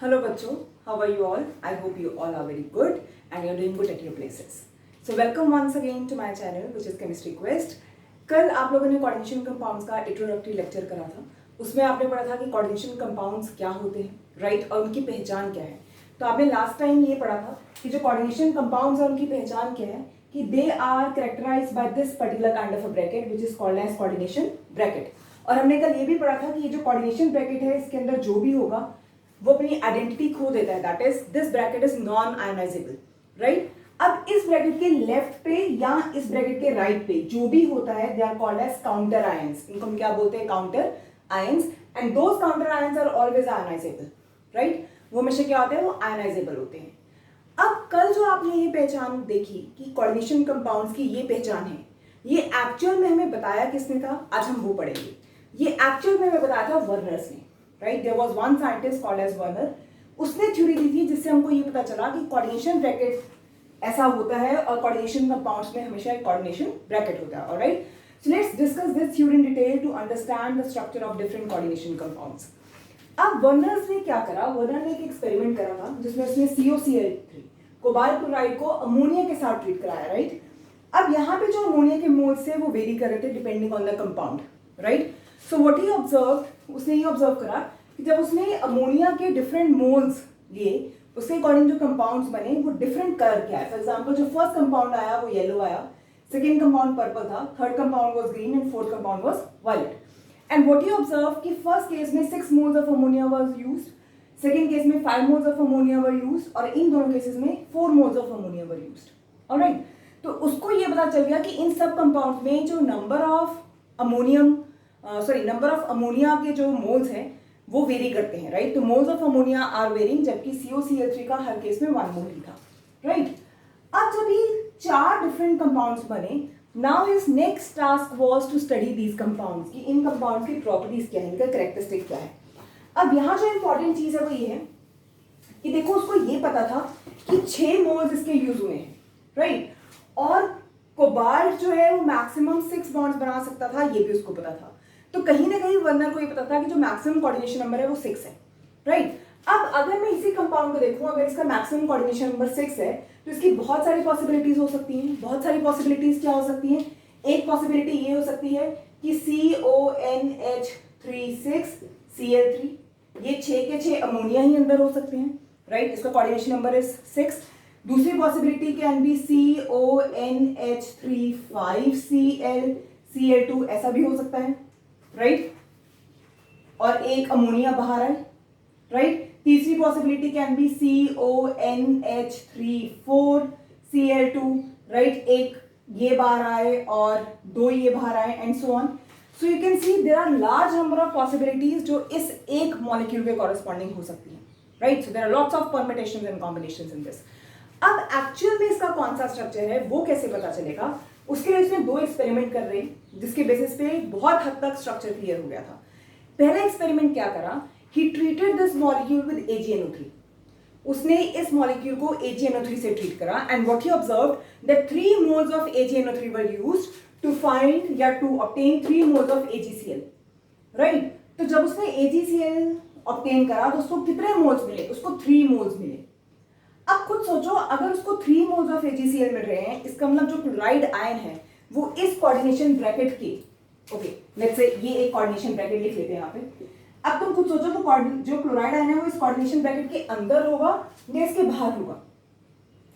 Hello बच्चों, how are you all? I hope you all are very good and you're doing good at your places. So welcome once again to my channel which is Chemistry Quest. कल आप लोगों ने coordination compounds का introductory lecture करा था. उसमें आपने पढ़ा था कि कोऑर्डिनेशन कंपाउंड्स क्या होते हैं, राइट, और उनकी पहचान क्या है. तो आपने लास्ट टाइम ये पढ़ा था कि जो कोऑर्डिनेशन कंपाउंड्स हैं उनकी पहचान क्या है, कि they are characterized by this particular kind of a bracket which is called as coordination bracket. और हमने कल ये भी पढ़ा था कि ये जो कोऑर्डिनेशन ब्रैकेट है इसके अंदर जो भी होगा वो अपनी आइडेंटिटी खो देता है, that is this bracket is non ionisable, right. अब इस ब्रैकेट के लेफ्ट पे या इस ब्रैकेट के राइट पे जो भी होता है they are called as counter ions. इनको हम क्या बोलते हैं? Counter ions. And those counter ions are always ionizable, right. वो हमेशा क्या होते हैं? वो आयोनाइजेबल होते हैं. अब कल जो आपने ये पहचान देखी कि कोऑर्डिनेशन कंपाउंड्स की ये पहचान है, ये एक्चुअल में हमें बताया किसने था? आज हम वो पढ़ेंगे. ये एक्चुअल में हमें बताया था वर्नर्स ने, right. There was one scientist called as Werner. उसने थ्योरी दी थी जिससे हमको ये पता चला कि कोऑर्डिनेशन ब्रैकेट ऐसा होता है और कोऑर्डिनेशन कंपाउंड्स में हमेशा एक कोऑर्डिनेशन ब्रैकेट होता है. Alright, so let's discuss this theory in detail to understand the structure of different coordination compounds. अब वर्नर्स ने क्या करा? वर्नर ने एक एक्सपेरिमेंट करा था जिसमें उसने COCl3 कोबाल्ट क्लोराइड को अमोनिया के साथ ट्रीट कराया, राइट. अब यहाँ पे जो अमोनिया के मोल्स थे वो वेरी कर रहे थे depending on the compound, right. So what he observe, उसने ये ऑब्जर्व करा कि जब उसने अमोनिया के डिफरेंट मोल्स लिए उसके अकॉर्डिंग जो कंपाउंड्स बने वो डिफरेंट कलर के आए. फॉर एग्जांपल जो फर्स्ट कंपाउंड आया वो येलो आया, सेकेंड कंपाउंड पर्पल था, third compound was green and fourth compound was violet. And what he observe कि फर्स्ट केस में 6 moles of ammonia was used, second case में 5 moles of ammonia were used और इन दोनों केसेस में 4 moles of ammonia were used. Alright, तो उसको ये पता चल गया कि इन सब कंपाउंड्स में जो नंबर ऑफ अमोनिया के जो मोल्स हैं वो वेरी करते हैं, राइट. तो moles of ammonia are varying, जबकि COCl3 का हर केस में 1 मोल ही था, राइट. अब जब ये 4 डिफरेंट कंपाउंड्स बने, now his next task was to study these compounds कि इन कंपाउंड्स की प्रॉपर्टीज क्या है, इनका कैरेक्टरिस्टिक क्या है. अब यहाँ जो इंपॉर्टेंट चीज है वो ये है कि देखो उसको ये पता था कि 6 मोल्स इसके यूज हुए हैं, राइट. और कोबाल्ट जो है वो मैक्सिमम 6 बॉन्ड्स बना सकता था, ये भी उसको पता था. तो कहीं ना कहीं वर्नर को ये पता था कि जो मैक्सिमम कोऑर्डिनेशन नंबर है वो 6 है, राइट. अब अगर मैं इसी कंपाउंड को देखूं, अगर इसका मैक्सिमम कोऑर्डिनेशन नंबर 6 है तो इसकी बहुत सारी पॉसिबिलिटीज हो सकती हैं. बहुत सारी पॉसिबिलिटीज क्या हो सकती हैं? एक पॉसिबिलिटी ये हो सकती है कि CONH36Cl3, ये 6 के 6 अमोनिया ही अंदर हो सकते हैं, राइट. इसका कोऑर्डिनेशन नंबर इज 6. दूसरी पॉसिबिलिटी कैन बी CONH35Cl2, ऐसा भी हो सकता है, राइट. और एक अमोनिया बाहर आए, राइट. तीसरी possibility can be CONH34Cl2, right. एक ये बाहर आए और 2 ये बाहर आए and so on. So you can see there are large number of possibilities जो इस एक मॉलिक्यूल के कॉरेस्पॉन्डिंग हो सकती हैं, right. So there are lots of permutations and combinations in this. अब एक्चुअल में इसका कौन सा स्ट्रक्चर है वो कैसे पता चलेगा? उसके लिए इसमें 2 एक्सपेरिमेंट कर रहे हैं जिसके बेसिस पे बहुत हद तक स्ट्रक्चर क्लियर हो गया था. पहला एक्सपेरिमेंट क्या करा? He treated this molecule with AgNO3. उसने इस मॉलिक्यूल को AgNO3 से ट्रीट करा and what he observed that 3 moles of AgNO3 were used to find या to obtain 3 moles of AgCl, right. तो जब उसने AgCl ऑब्टेन करा तो उसको कितने मोल्स मिले? उसको 3 मोल्स मिले. अब खुद सोचो, अगर उसको 3 मोल्स ऑफ AgCl मिल रहे हैं, इसका मतलब जो क्लोराइड आयन है वो इस कोऑर्डिनेशन ब्रैकेट के, ओके लेट्स से ये एक कोऑर्डिनेशन ब्रैकेट लिख लेते हैं यहाँ पे. अब तुम खुद सोचो तो जो क्लोराइड आयन है वो इस कोऑर्डिनेशन ब्रैकेट के अंदर होगा या इसके बाहर होगा?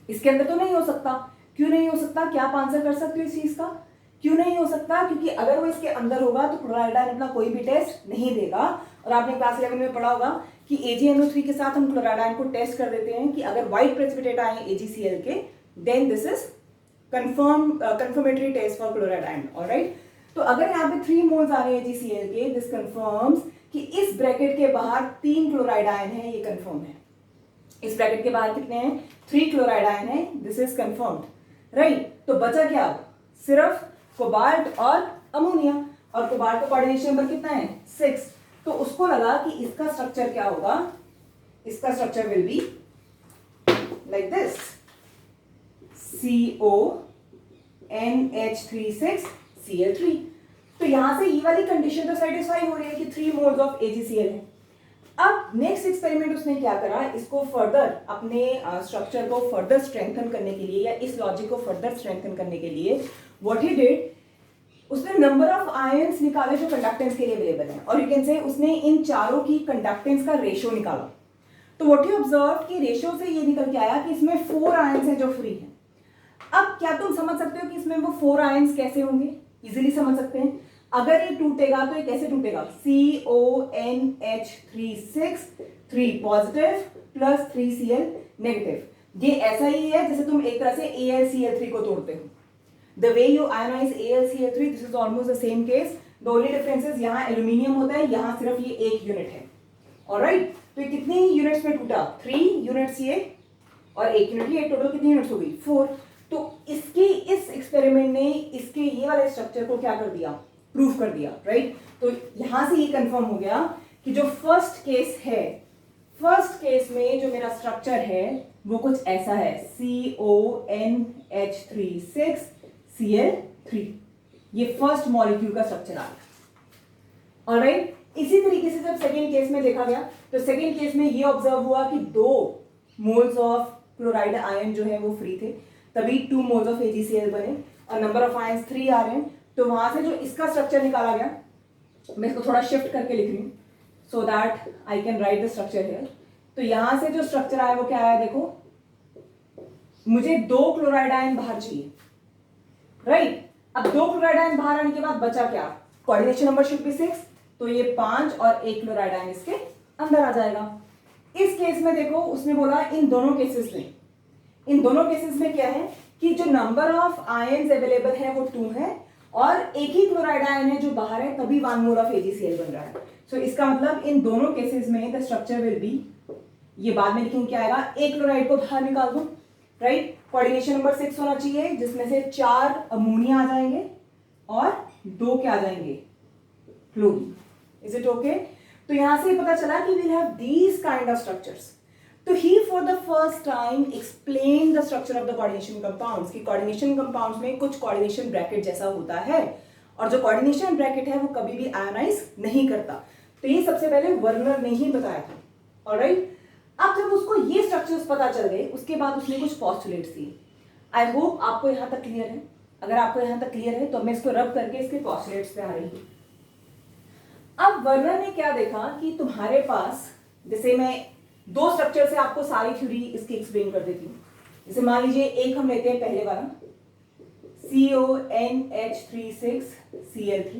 इसके अंदर तो नहीं हो सकता. क्यों नहीं हो सकता? क्या आप आंसर कर सकते हो इस चीज का? क्यों नहीं हो सकता? क्योंकि अगर वो इसके अंदर होगा तो क्लोराइड आयन अपना कोई भी टेस्ट नहीं देगा. और आपने क्लास 11 में पढ़ा होगा कि AgNO3 के साथ हम क्लोराइड आयन को टेस्ट कर देते हैं कि अगर व्हाइट प्रेसिपिटेट आए AgCl के, then this is confirmatory test for chloride ion. Alright, तो अगर यहाँ पे 3 मोल्स आ रहे हैं AgCl के, दिस कंफर्म्स कि इस ब्रैकेट के बाहर 3 क्लोराइड आयन है, ये कंफर्म है. इस ब्रैकेट के बाहर कितने हैं? 3 क्लोराइड आयन है, दिस इज कंफर्म्ड, राइट. तो बचा क्या? सिर्फ कोबाल्ट और अमोनिया, और कोबाल्ट का कोऑर्डिनेशन नंबर कितना है? 6. तो उसको लगा कि इसका स्ट्रक्चर क्या होगा? इसका structure will be like this, CONH36Cl3. तो यहां से ये वाली कंडीशन तो सेटिस्फाई हो रही है कि 3 मोल्स ऑफ AgCl है. अब नेक्स्ट एक्सपेरिमेंट उसने क्या करा, इसको फर्दर अपने स्ट्रक्चर को फर्दर स्ट्रेंथन करने के लिए या इस लॉजिक को फर्दर स्ट्रेंथन करने के लिए व्हाट ही डिड, उसने नंबर ऑफ आयंस निकाले जो कंडक्टेंस के लिए अवेलेबल है, और यू कैन से उसने इन चारों की कंडक्टेंस का रेशियो निकाला। तो व्हाट यू ऑब्जर्व कि रेशियो से ये निकल के आया कि इसमें 4 आयंस हैं जो फ्री हैं। अब क्या तुम समझ सकते हो कि इसमें वो 4 आयंस कैसे होंगे? इजीली समझ सकते हैं। अगर ये टूटेगा तो ये कैसे टूटेगा? CONH3 3 positive plus 3Cl negative. ये ऐसा ही है जैसे तुम एक तरह से AlCl3 को तोड़ते हो। The way you ionize AlCl3, this is almost the same case. The only difference is यहाँ एल्यूमिनियम होता है, यहाँ सिर्फ ये 1 यूनिट है। ऑलराइट, तो ये कितनी यूनिट्स में टूटा? 3 यूनिट्स ये और 1 यूनिट ये, टोटल कितनी यूनिट्स हो गई? 4। तो इसके इस एक्सपेरिमेंट ने इसके ये वाले स्ट्रक्चर को क्या कर दिया? प्रूफ कर दिया, राइट। तो यहां से ये कंफर्म हो गया कि जो फर्स्ट केस है, फर्स्ट केस में जो मेरा स्ट्रक्चर है वो कुछ ऐसा है, CONH3 ये फर्स्ट मॉलिक्यूल का स्ट्रक्चर आ गया। ऑलराइट, इसी तरीके से जब सेकेंड केस में देखा गया तो सेकेंड केस में ये ऑब्जर्व हुआ कि 2 मोल्स ऑफ क्लोराइड आयन जो है वो फ्री थे, तभी 2 मोल्स ऑफ AgCl बने और नंबर ऑफ आयंस 3 आ रहे हैं। तो वहां से जो इसका स्ट्रक्चर निकाला गया, मैं इसको थोड़ा शिफ्ट करके लिख रही हूँ so that I can write the structure here. तो यहां से जो स्ट्रक्चर आया वो क्या आया? देखो, मुझे 2 क्लोराइड आयन बाहर चाहिए, राइट। अब 2 क्लोराइड आयन बाहर आने के बाद बचा क्या? कोऑर्डिनेशन नंबर शुड बी 6, तो ये 5 और 1 क्लोराइड आयन इसके अंदर आ जाएगा। इस केस में देखो, उसने बोला इन दोनों केसेस में क्या है कि जो नंबर ऑफ आयंस अवेलेबल है वो 2 है और एक ही क्लोराइड आयन है जो बाहर है, तभी 1 मोल ऑफ AgCl बन रहा है। सो इसका मतलब इन दोनों केसेस में द स्ट्रक्चर विल बी, ये बाद में लिखेंगे क्या आएगा, एक क्लोराइड को बाहर निकाल दो, राइट। कोऑर्डिनेशन नंबर 6 होना चाहिए जिसमें से 4 अमोनिया आ जाएंगे और 2 क्या आ जाएंगे? क्लोरीन। Is it okay? तो यहां से पता चला कि we'll have these kind of structures. तो he for the first time explain the structure of the coordination compounds कि कोऑर्डिनेशन कंपाउंड्स में कुछ कोऑर्डिनेशन ब्रैकेट जैसा होता है और जो कोऑर्डिनेशन ब्रैकेट है वो कभी भी आयोनाइज नहीं करता। तो ये सबसे पहले वर्नर ने ही बताया था। ऑलराइट, अब जब उसको ये स्ट्रक्चर्स पता चल गए उसके बाद उसने कुछ पोस्टुलेट्स दिए। आई होप आपको यहां तक क्लियर है। अगर आपको यहां तक क्लियर है तो मैं इसको रब करके इसके पोस्टुलेट्स पे आ रही हूँ। अब वर्नर ने क्या देखा कि तुम्हारे पास, जैसे मैं 2 स्ट्रक्चर से आपको सारी थ्योरी इसकी एक्सप्लेन कर देती हूँ। जैसे मान लीजिए एक हम लेते हैं पहले वाला CONH3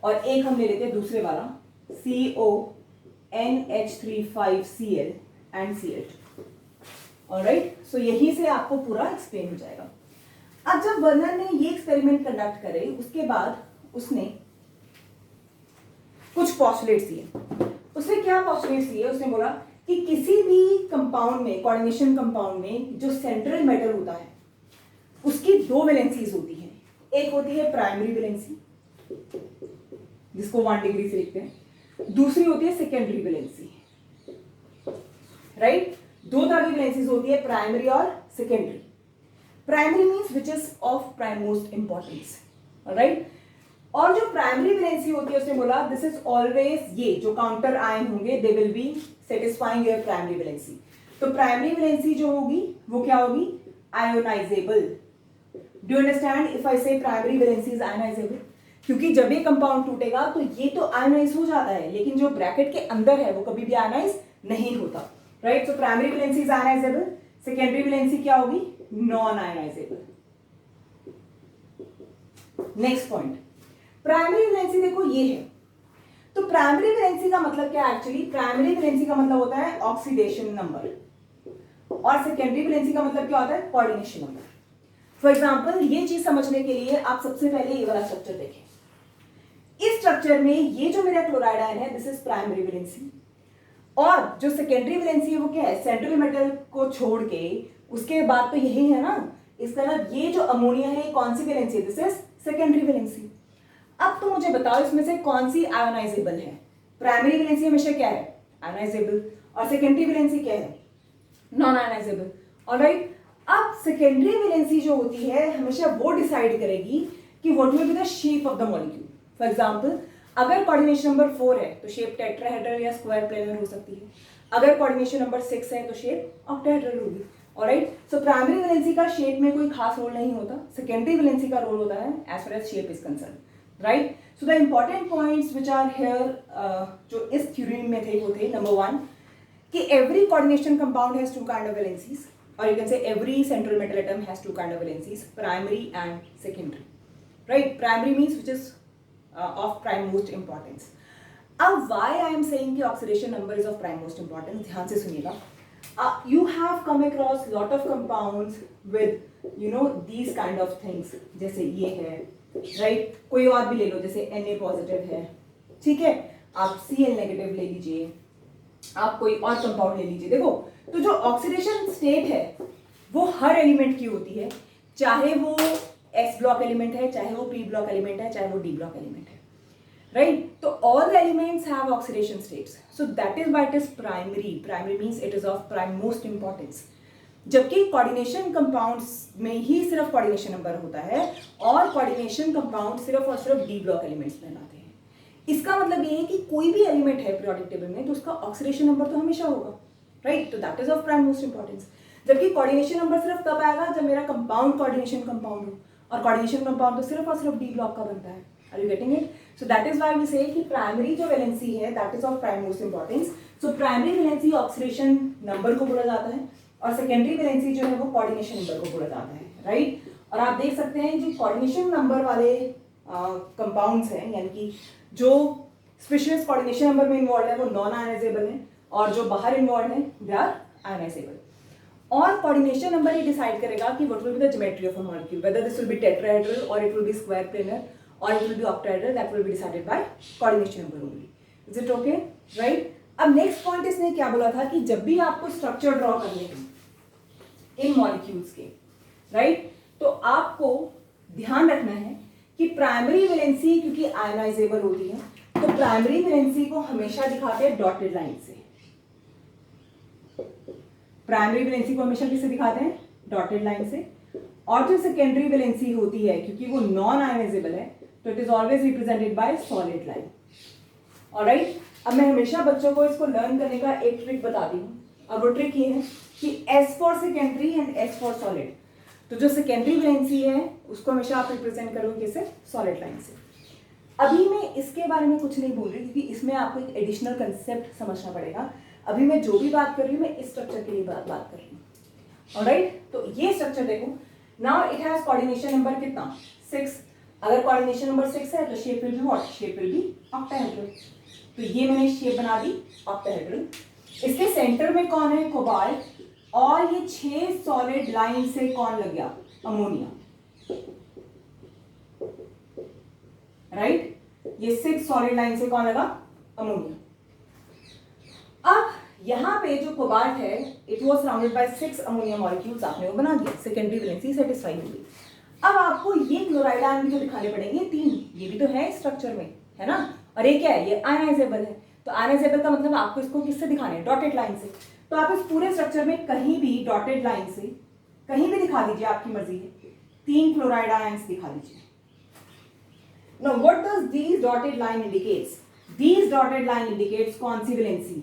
और एक हम ले लेते हैं दूसरे वाला CONH3 एंड Cl2। ऑलराइट, सो यहीं से आपको पूरा एक्सप्लेन हो जाएगा। अब जब वर्नर ने ये एक्सपेरिमेंट कंडक्ट करे उसके बाद उसने कुछ पोस्टुलेट्स दिए। उसने क्या पोस्टुलेट्स दिए? उसने बोला कि किसी भी कंपाउंड में, कोऑर्डिनेशन कंपाउंड में जो सेंट्रल मेटल होता है उसकी 2 वैलेंसीज होती हैं। एक होती है प्राइमरी वैलेंसी जिसको 1 डिग्री से लिखते हैं, दूसरी होती है सेकेंडरी वैलेंसी, राइट। 2 तरह की वैलेंसीज होती है, प्राइमरी और secondary. Primary means which is of primemost importance, alright. और जो प्राइमरी वैलेंसी होती है उसने बोला दिस इज ऑलवेज, ये जो काउंटर आयन होंगे they will be satisfying your primary valency. तो प्राइमरी वैलेंसी जो होगी वो क्या होगी? Ionisable. Do you understand if I से प्राइमरी वैलेंसी इज आयोनाइजेबल? क्योंकि जब ये कंपाउंड टूटेगा तो ये तो आयोनाइज हो जाता है, लेकिन जो ब्रैकेट के अंदर है वो कभी भी आयोनाइज नहीं होता, right. So primary valency is ionisable. Secondary valency क्या होगी? Non ionisable. Next point, primary valency देखो ये है। तो प्राइमरी वैलेंसी का मतलब क्या है? एक्चुअली प्राइमरी वैलेंसी का मतलब होता है ऑक्सीडेशन नंबर और सेकेंडरी वैलेंसी का मतलब क्या होता है? Coordination number. फॉर एग्जांपल, ये चीज समझने के लिए आप सबसे पहले ये वाला स्ट्रक्चर देखें। इस स्ट्रक्चर में ये जो मेरा क्लोराइड आयन है दिस इज प्राइमरी वैलेंसी और जो सेकेंडरी वैलेंसी है वो क्या है? सेंट्रल मेटल को छोड़ के उसके बाद तो यही है ना। इसका मतलब ये जो अमोनिया है कौन सी वैलेंसी है? This is secondary valency. अब तो मुझे बताओ इसमें से कौन सी आयोनाइजेबल है? प्राइमरी वैलेंसी हमेशा क्या है? आयोनाइजेबल। और सेकेंडरी वैलेंसी क्या है? Non ionisable. ऑलराइट, अब सेकेंडरी वैलेंसी जो होती है हमेशा वो डिसाइड करेगी कि what will be the shape of the molecule. For example, अगर कोऑर्डिनेशन नंबर 4 है तो शेप टेट्राहेड्रल या स्क्वायर प्लेनर हो सकती है। अगर कोऑर्डिनेशन नंबर 6 है तो शेप ऑक्टाहेड्रल होगी। ऑलराइट, सो प्राइमरी वैलेंसी का शेप में कोई खास रोल नहीं होता, सेकेंडरी वैलेंसी का रोल होता है as far as shape is concern, right. So the important points which are here जो इस थ्योरी में थे वो थे, नंबर 1 कि every coordination compound has two kind of valencies, or you can say every central metal atom has two kind of valencies, primary and secondary, right? Primary means which is of prime most importance. अब why I am saying कि oxidation number is of prime most importance, ध्यान से सुनिएगा। You have come across lot of compounds with you know these kind of things, जैसे ये है, right? कोई और भी ले लो, जैसे Na positive है, ठीक है, आप Cl negative ले लीजिए, आप कोई और कंपाउंड ले लीजिए। देखो, तो जो ऑक्सीडेशन स्टेट है वो हर एलिमेंट की होती है, चाहे वो एस ब्लॉक एलिमेंट है, चाहे वो पी ब्लॉक एलिमेंट है, चाहे वो डी ब्लॉक एलिमेंट है, राइट। तो all the elements have oxidation states, so that is why it is primary. Primary means it is of prime most importance. जबकि coordination compounds में ही सिर्फ कोऑर्डिनेशन नंबर होता है और कोऑर्डिनेशन कंपाउंड सिर्फ और सिर्फ डी ब्लॉक एलिमेंट्स बनाते हैं। इसका मतलब ये है कि कोई भी एलिमेंट है पीरियोडिक टेबल में तो उसका ऑक्सीडेशन नंबर तो हमेशा होगा, राइट। तो that is of prime most importance. जबकि कोऑर्डिनेशन नंबर सिर्फ तब आएगा जब मेरा कंपाउंड कोऑर्डिनेशन कंपाउंड हो, और कोऑर्डिनेशन कंपाउंड तो सिर्फ और सिर्फ डी ब्लॉक का बनता है। Are you getting it? So that is why we say कि प्राइमरी जो वैलेंसी है that is of prime most importance. So primary valency oxidation number को बोला जाता है और सेकेंडरी वैलेंसी जो है वो कोऑर्डिनेशन नंबर को बोला जाता है, राइट। और आप देख सकते हैं जो कोऑर्डिनेशन नंबर वाले कंपाउंड्स हैं, यानी कि जो स्पेशलिस्ट कोऑर्डिनेशन नंबर में इन्वॉल्व है वो नॉन आयनाइजेबल है, और जो बाहर इन्वॉल्व है दे आर आयनाइजेबल। और कोऑर्डिनेशन नंबर ही डिसाइड करेगा कि what will be the geometry of a molecule, whether this will be tetrahedral और it will be square planar और it will be octahedral, that will be decided by coordination number only. Is it okay, right. अब next point इसने क्या बोला था कि जब भी आपको स्ट्रक्चर ड्रॉ करने हैं इन मॉलिक्यूल्स के, राइट, तो आपको ध्यान रखना है कि प्राइमरी वैलेंसी क्योंकि आयनाइजेबल होती है तो प्राइमरी वैलेंसी को हमेशा दिखाते हैं डॉटेड लाइन से। प्राइमरी वैलेंसी को हमेशा किससे दिखाते हैं? डॉटेड लाइन से। और जो सेकेंडरी वैलेंसी होती है क्योंकि वो नॉन आयनाइजेबल है तो it is always represented by solid line. Alright, अब मैं हमेशा बच्चों को इसको लर्न करने का एक ट्रिक बताती हूँ, और वो ट्रिक ये है कि S for secondary and S for solid. तो जो सेकेंडरी वैलेंसी है उसको हमेशा आप रिप्रेजेंट करोगे किससे? सॉलिड लाइन से। अभी मैं इसके बारे में कुछ नहीं बोल रही क्योंकि इसमें आपको एक एडिशनल कंसेप्ट समझना पड़ेगा। अभी मैं जो भी बात कर रही हूँ मैं इस स्ट्रक्चर के लिए बात कर रही हूँ। ऑलराइट, तो ये स्ट्रक्चर देखो, now it has coordination number कितना? 6। अगर कोऑर्डिनेशन नंबर 6 है तो shape will be what? Shape will be octahedral. तो ये मैंने शेप बना दी ऑक्टाहेड्रल। इसके सेंटर में कौन है? कोबाल्ट। और ये 6 सॉलिड लाइन से कौन लग गया? Ammonia, right. ये 6 सॉलिड लाइन से कौन लगा? अमोनिया। अब यहां पे जो कोबाल्ट है it was surrounded by 6 ammonia molecules, आपने वो बना दिया, सेकेंडरी वैलेंसी सेटिस्फाई हो गई। अब आपको ये क्लोराइड आयन भी तो दिखाने पड़ेंगे 3, ये भी तो है स्ट्रक्चर में, है ना। और ये क्या है? ये आयनाइजेबल है। तो आयनाइजेबल का मतलब आपको इसको किससे दिखाने? डॉटेड लाइन से। तो आप इस पूरे स्ट्रक्चर में कहीं भी डॉटेड लाइन से कहीं भी दिखा दीजिए, आपकी मर्जी है, 3 क्लोराइड आयंस दिखा दीजिए। Now what does these dotted line indicates? These dotted line indicates कौन सी valency?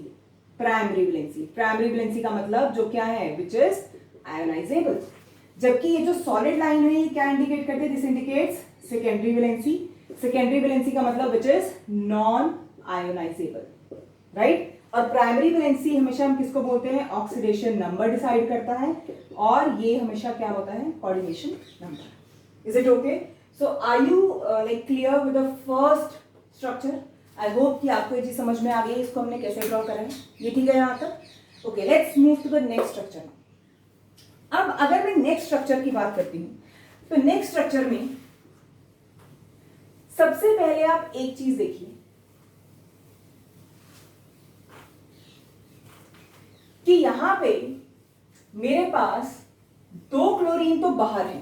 Primary valency. Primary valency का मतलब जो क्या है? Which is ionizable। जबकि ये जो सॉलिड लाइन है ये क्या इंडिकेट करते हैं? This indicates secondary valency. Secondary valency का मतलब which is non ionisable, right. और प्राइमरी वैलेंसी हमेशा हम किसको बोलते हैं? ऑक्सीडेशन नंबर डिसाइड करता है, और ये हमेशा क्या होता है? Coordination number. Is it okay? So are you like clear with the first structure? I hope कि आपको ये चीज समझ में आ गई, इसको हमने कैसे ड्रॉ करा है, ये ठीक है यहाँ तक? Okay, let's move to the next structure. अब अगर मैं नेक्स्ट स्ट्रक्चर की बात करती हूँ तो नेक्स्ट स्ट्रक्चर में सबसे पहले आप एक चीज देखिए कि यहां पे मेरे पास 2 क्लोरीन तो बाहर है।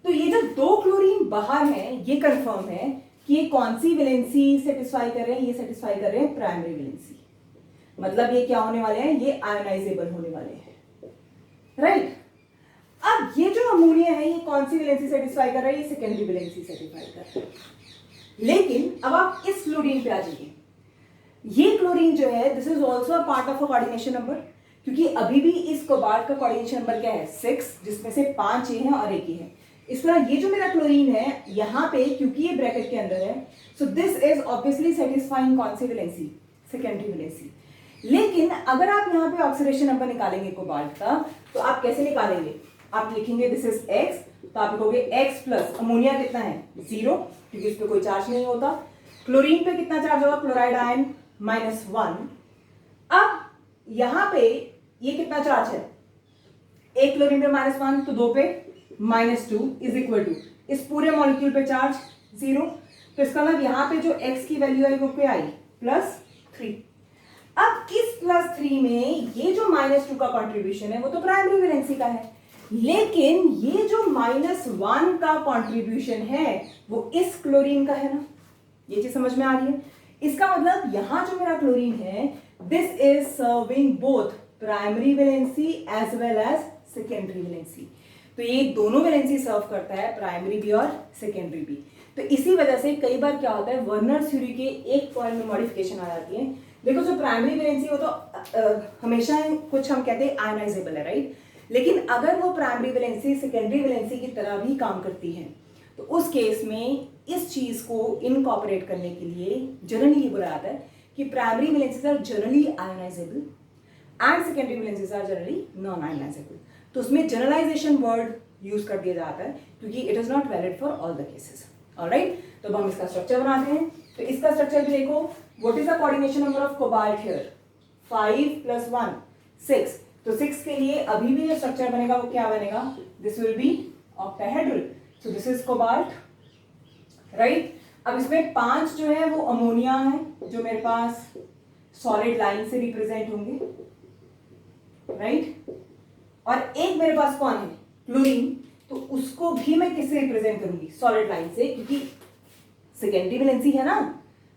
तो ये जो 2 क्लोरीन बाहर हैं ये कंफर्म है कि ये कौन सी वैलेंसी सेटिस्फाई कर रहे हैं? ये सेटिस्फाई कर रहे हैं प्राइमरी वैलेंसी। मतलब ये क्या होने वाले हैं? ये आयोनाइजेबल होने वाले हैं, राइट। अब ये जो अमोनिया है ये कौन सी वैलेंसी सेटिस्फाई कर रहा है? ये सेकेंडरी वैलेंसी सेटिस्फाई कर रहा है। लेकिन अब आप इस क्लोरीन पे आ जाइए। ये क्लोरीन जो है this is also a part of a coordination number, क्योंकि अभी भी इस कोबाल्ट का कोऑर्डिनेशन नंबर क्या है 6, जिसमें से 5 ये है और 1 ही है। इस तरह ये जो मेरा क्लोरीन है यहाँ पे, क्योंकि ये ब्रैकेट के अंदर है, so this is obviously satisfying कौन सी वैलेंसी, सेकेंडरी वैलेंसी। लेकिन अगर आप यहाँ पे ऑक्सीडेशन नंबर निकालेंगे कोबाल्ट का, तो आप कैसे निकालेंगे? आप लिखेंगे दिस इज x, तो आप लिखोगे x प्लस अमोनिया कितना है 0, क्योंकि इस पे कोई चार्ज नहीं होता। क्लोरीन पे कितना चार्ज होगा, क्लोराइड आयन -1। अब यहां पे ये कितना चार्ज है, एक क्लोरीन पे -1, तो 2 पे -2 इज इक्वल टू इस पूरे मॉलिक्यूल पे चार्ज 0। तो इसका मतलब यहां पे जो x की वैल्यू आई वो क्या आई, +3। अब इस +3 में ये जो -2 का कंट्रीब्यूशन है वो तो प्राइमरी वैलेंसी का है, लेकिन ये जो -1 का कंट्रीब्यूशन है वो इस क्लोरीन का है ना। ये चीज समझ में आ रही है? इसका मतलब यहां जो मेरा क्लोरीन है this is serving both primary valency as well as secondary valency. तो ये दोनों वैलेंसी सर्व करता है, प्राइमरी भी और सेकेंडरी भी। तो इसी वजह से कई बार क्या होता है, वर्नर थ्योरी के एक पॉइंट में मॉडिफिकेशन आ जाती है। देखो जो प्राइमरी वैलेंसी वो तो हमेशा कुछ हम कहते हैं आयनाइजेबल है, राइट। लेकिन अगर वो प्राइमरी वैलेंसी सेकेंडरी वैलेंसी की तरह भी काम करती है, तो उस केस में इस चीज को इनकॉर्पोरेट करने के लिए जनरली ये बोला जाता है कि primary valencies are generally ionizable and secondary valencies are generally non ionizable. तो उसमें जनरलाइजेशन वर्ड यूज कर दिया जाता है, क्योंकि it is not valid for all the cases. Alright, तो अब हम इसका स्ट्रक्चर बनाते हैं। तो इसका स्ट्रक्चर भी देखो, what is the coordination number of cobalt here, 5 + 1 6। तो 6 के लिए अभी भी जो स्ट्रक्चर बनेगा वो क्या बनेगा, this will be octahedral. So this is cobalt, right. अब इसमें 5 जो है वो अमोनिया है, जो मेरे पास सॉलिड लाइन से रिप्रेजेंट होंगे, राइट। और एक मेरे पास कौन है, क्लोरीन, तो उसको भी मैं किससे रिप्रेजेंट करूंगी, सॉलिड लाइन से, क्योंकि सेकेंडरी वैलेंसी है ना,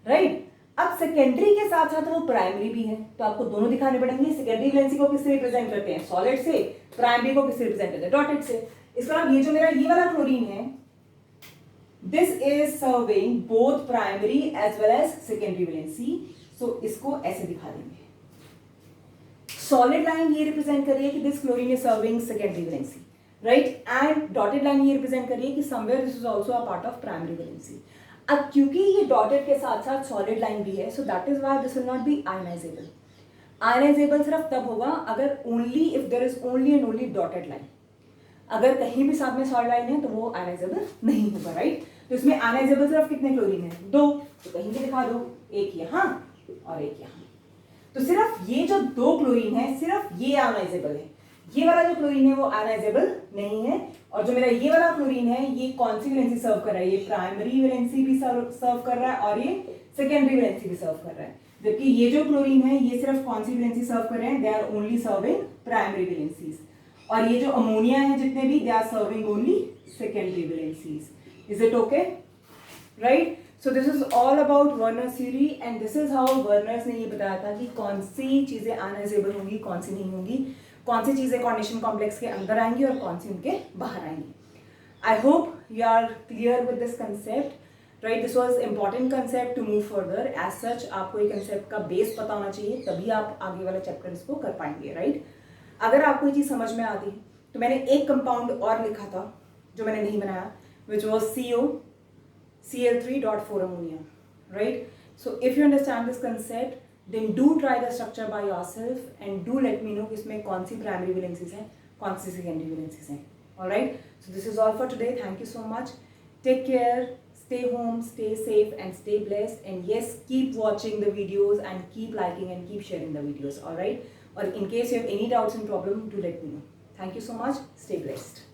राइट। अब सेकेंडरी के साथ साथ वो प्राइमरी भी है, तो आपको दोनों दिखाने पड़ेंगे। सेकेंडरी वैलेंसी को किससे रिप्रेजेंट करते हैं, सॉलिड से, प्राइमरी को किससे रिप्रेजेंट करते हैं, डॉटेड से। इसका मतलब ये जो मेरा ये वाला क्लोरीन है this is serving both primary as well as secondary valency. So इसको ऐसे दिखा देंगे, सॉलिड लाइन ये रिप्रेजेंट कर रही है कि this chlorine is serving secondary valency, right, and dotted line ये रिप्रेजेंट कर रही है कि somewhere this is also a part of primary valency. अब क्योंकि ये डॉटेड के साथ साथ सॉलिड लाइन भी है, so that is why this will not be ionizable. Ionizable सिर्फ तब होगा अगर only if there is only and only dotted line. अगर कहीं भी साथ में सॉलिड लाइन है तो वो आयनाइजेबल नहीं होगा, राइट। तो इसमें आयनाइजेबल सिर्फ कितने क्लोरीन है, 2, तो कहीं भी दिखा दो, एक यहाँ और एक यहाँ। तो सिर्फ ये जो 2 क्लोरीन है सिर्फ ये आयनाइजेबल है, ये वाला जो क्लोरीन है वो आयनाइजेबल नहीं है। और जो मेरा ये वाला क्लोरीन है ये कौन सी वैलेंसी सर्व कर रहा है, ये प्राइमरी वैलेंसी भी सर्व कर रहा है और ये सेकेंडरी वैलेंसी भी सर्व कर रहा है। जबकि ये जो क्लोरीन है ये सिर्फ कौन सी वैलेंसी सर्व कर रहे हैं, they are only serving primary valencies. और ये जो अमोनिया है जितने भी, they are serving only secondary valencies. Is it okay, right. So this is all about Werner theory and this is how Werner's ने ये बताया था कि कौन सी चीजें आयनाइजेबल होंगी, कौन सी नहीं होंगी, कौन सी चीजें कोऑर्डिनेशन कॉम्प्लेक्स के अंदर आएंगी और कौन सी उनके बाहर आएंगी। I hope you are clear with this concept, right? This was important concept to move further. As such, आपको ये concept का बेस पता होना चाहिए, तभी आप आगे वाला चैप्टर इसको कर पाएंगे, right? अगर आपको ये चीज समझ में आती तो मैंने एक कंपाउंड और लिखा था जो मैंने नहीं बनाया, which was Cl3.4 ammonia, right? So if you understand this concept, then do try the structure by yourself and do let me know इसमें कौन सी primary valencies हैं, कौन सी secondary valencies हैं. All right? So this is all for today. Thank you so much. Take care. Stay home, stay safe, and stay blessed. And yes, keep watching the videos and keep liking and keep sharing the videos. All right? Or in case you have any doubts and problem, do let me know. Thank you so much. Stay blessed.